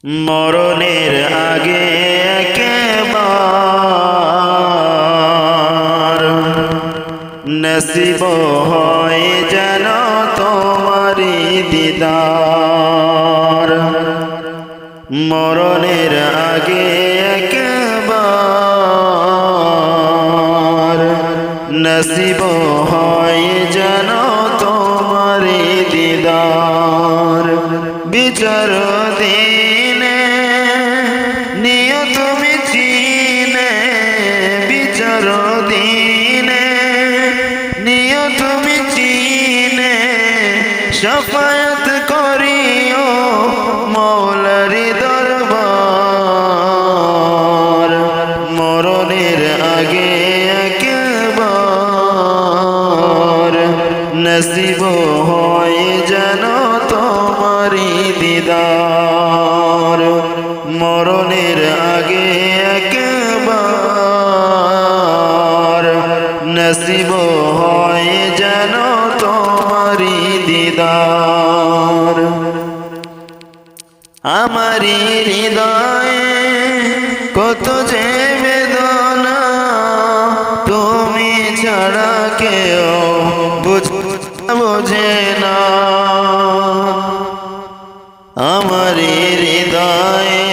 মরণের আগে একবার নসিব হয় যেন তোমারি দিদার। মরণের আগে একবার নসিব হয় যেন তোমারি দিদার। বিচার দিনে নিও তুমি চিনে, বিচার দিনে নিও তুমি চিনে, শাফায়াত করিও মৌলারি দরবার। মরণের আগে একবার নসিব হয় যেন তোমারি দিদার। মরণের আগে একবার নসিব হয় যেন তোমারি দিদার। আমারি হৃদয়ে কত যে বেদনা, তুমি ছাড়া কেউ বোঝে না। আমারি হৃদয়ে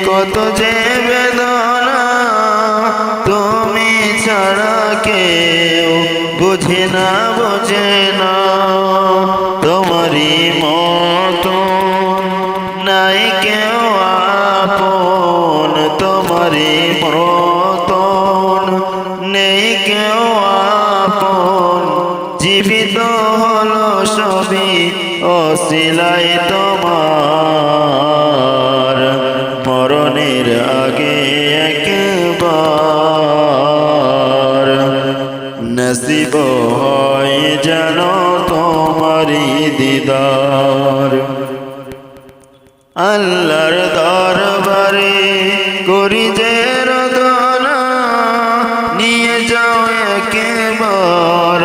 কত যে বেদনা, তুমি ছাড়া কেউ বোঝে না, বোঝে না। তোমারি মতো নাই কেউ আপন, তোমারি মতন নেই কেউ আপন। জীবিত হলো সবই অসিলাই তোমার। মরণের আগে একবার নসিব হয় যেন তোমারি দিদার। আল্লাহর দরবারে করি যে রদনা, নিয়ে যাও একবার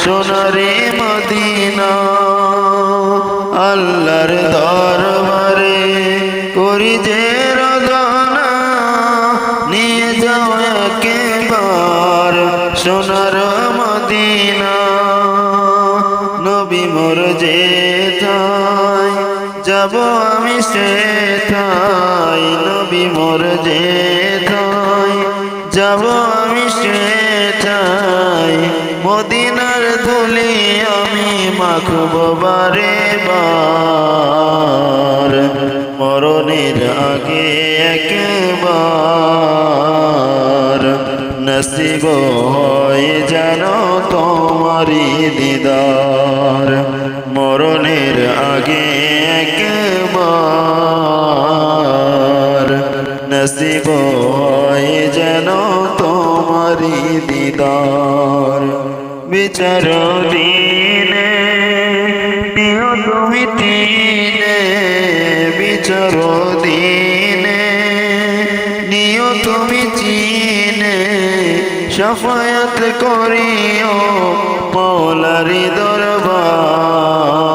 সোনারে মদিনা। আল্লাহর দরবারে করি যে রদনা, নিয়ে যাও একবার সোনার মদিনা। নবী মোর যেথায় যাব আমি সেথায়, নবী মোর যেথায় যাব আমি সেথায়। মদিনার ধুলি আমি মাখব বারে বার। মরণের আগে একবার নসিব হয় যেন তোমারি দিদার। মরণের আগে একবার নসিব হয় যেন তোমারি দিদার। বিচার দিনে নিও তুমি তিনে, বিচার দিনে নিও তুমি চিনে, শাফায়াত করিও মৌলারি দরবার।